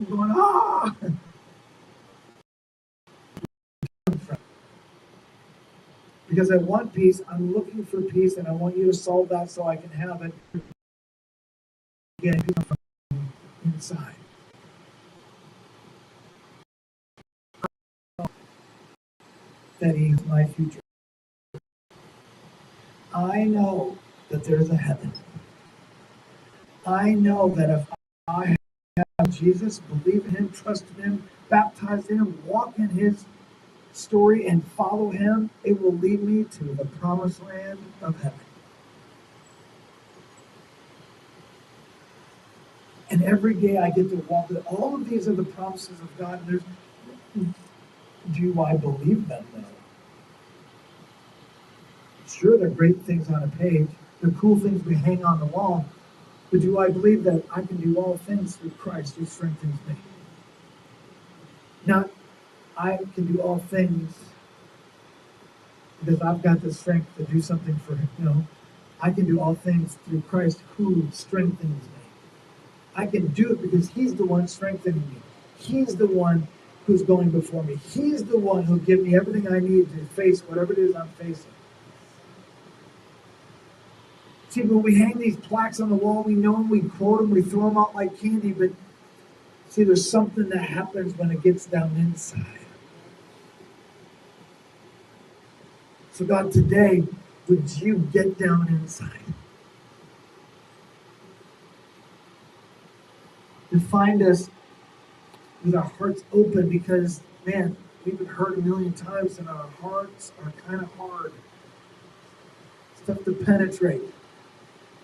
I'm going, ah! Because I want peace, I'm looking for peace, and I want you to solve that so I can have it again from inside. That He's my future. I know that there's a heaven. I know that if I have Jesus, believe in Him, trust in Him, baptize in Him, walk in His story, and follow Him, it will lead me to the promised land of heaven. And every day I get to walk with all of these are the promises of God. Do I believe them though? Sure, they're great things on a page. They're cool things we hang on the wall. But do I believe that I can do all things through Christ who strengthens me? Not I can do all things because I've got the strength to do something for Him. No, I can do all things through Christ who strengthens me. I can do it because He's the one strengthening me. He's the one who's going before me. He's the one who'll give me everything I need to face whatever it is I'm facing. See, when we hang these plaques on the wall, we know them, we quote them, we throw them out like candy, but see, there's something that happens when it gets down inside. So God, today, would you get down inside? And find us with our hearts open because, man, we've been hurt a million times and our hearts are kind of hard. It's tough to penetrate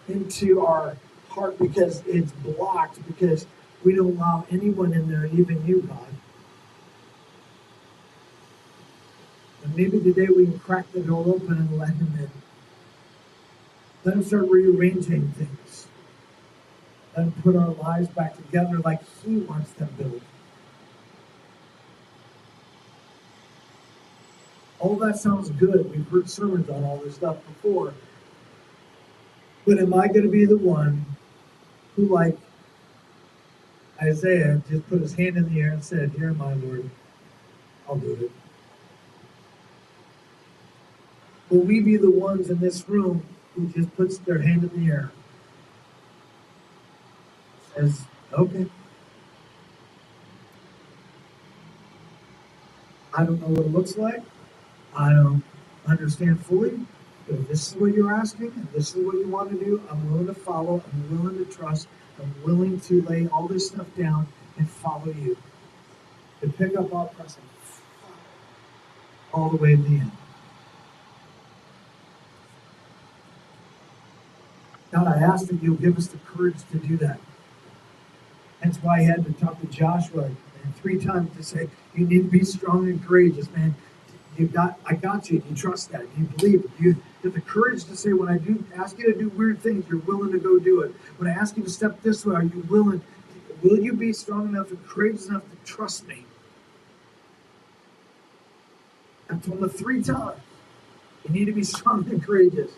into our heart because it's blocked, because we don't allow anyone in there, even you, God. And maybe today we can crack the door open and let Him in. Let Him start rearranging things. Let Him put our lives back together like He wants them built. All that sounds good. We've heard sermons on all this stuff before. But am I going to be the one who, like Isaiah, just put his hand in the air and said, "Here, my Lord, I'll do it"? Will we be the ones in this room who just puts their hand in the air? Says, okay. I don't know what it looks like. I don't understand fully. But if this is what you're asking, and this is what you want to do, I'm willing to follow. I'm willing to trust. I'm willing to lay all this stuff down and follow you. To pick up our cross and all the way to the end. God, I ask that you'll give us the courage to do that. That's why I had to talk to Joshua 3 times to say, you need to be strong and courageous, man. I got you. You trust that. You believe it. You have the courage to say, when I do ask you to do weird things, you're willing to go do it. When I ask you to step this way, are you willing? Will you be strong enough and courageous enough to trust me? I've told him 3 times. You need to be strong and courageous.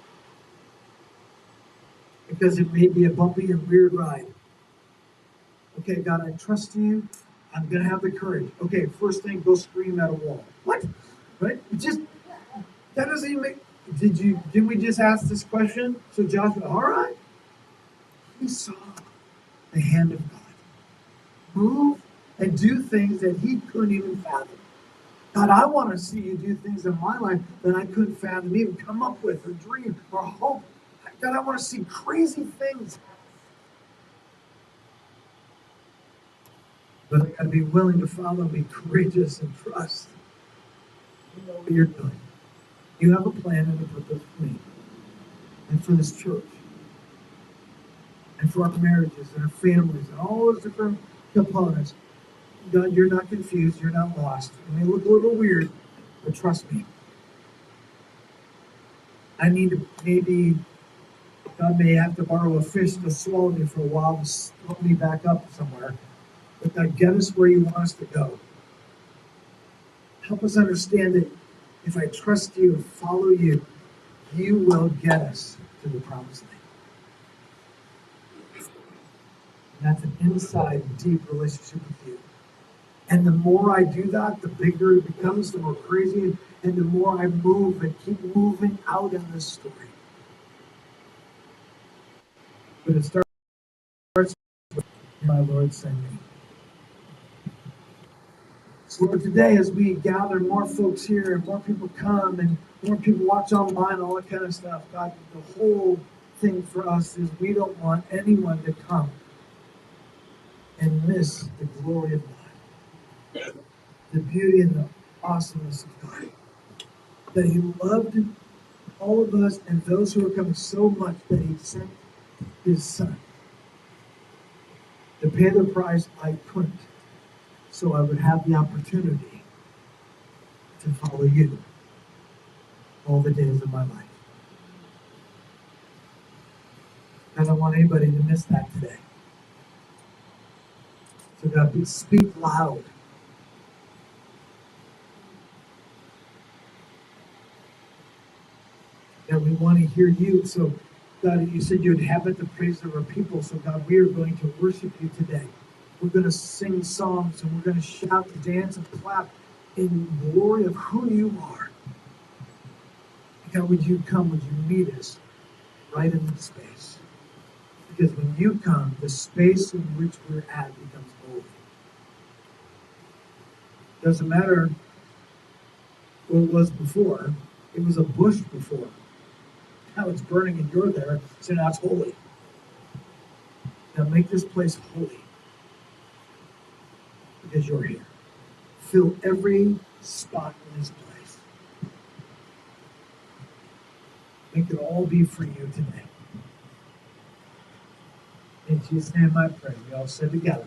Because it may be a bumpy and weird ride. Okay, God, I trust you. I'm going to have the courage. Okay, first thing, go scream at a wall. What? Right? That doesn't even make... Did we just ask this question? So Joshua, all right. He saw the hand of God move and do things that he couldn't even fathom. God, I want to see you do things in my life that I couldn't fathom, even come up with, or dream, or hope. God, I want to see crazy things. But I got to be willing to follow, be courageous, and trust. You know what you're doing. You have a plan and a purpose for me, and for this church, and for our marriages, and our families, and all those different components. God, you're not confused. You're not lost. It may look a little weird, but trust me. I need to maybe... God may have to borrow a fish to swallow me for a while to slow me back up somewhere. But God, get us where you want us to go. Help us understand that if I trust you and follow you, you will get us to the promised land. And that's an inside, deep relationship with you. And the more I do that, the bigger it becomes, the more crazy, and the more I move and keep moving out in this story. But it starts with my Lord send me. So Lord, today as we gather more folks here and more people come and more people watch online, all that kind of stuff, God, the whole thing for us is we don't want anyone to come and miss the glory of God, the beauty and the awesomeness of God. That He loved all of us and those who are coming so much that He sent His Son to pay the price I couldn't, so I would have the opportunity to follow you all the days of my life. I don't want anybody to miss that today. So God, we speak loud. That we want to hear you. So God, you said you inhabit the praise of our people. So God, we are going to worship you today. We're going to sing songs and we're going to shout and dance and clap in glory of who you are. God, would you come? Would you meet us right in this space? Because when you come, the space in which we're at becomes holy. Doesn't matter what it was before. It was a bush before. Now it's burning and you're there, so now it's holy. Now make this place holy because you're here. Fill every spot in this place. Make it all be for you today. In Jesus' name I pray. We all said together.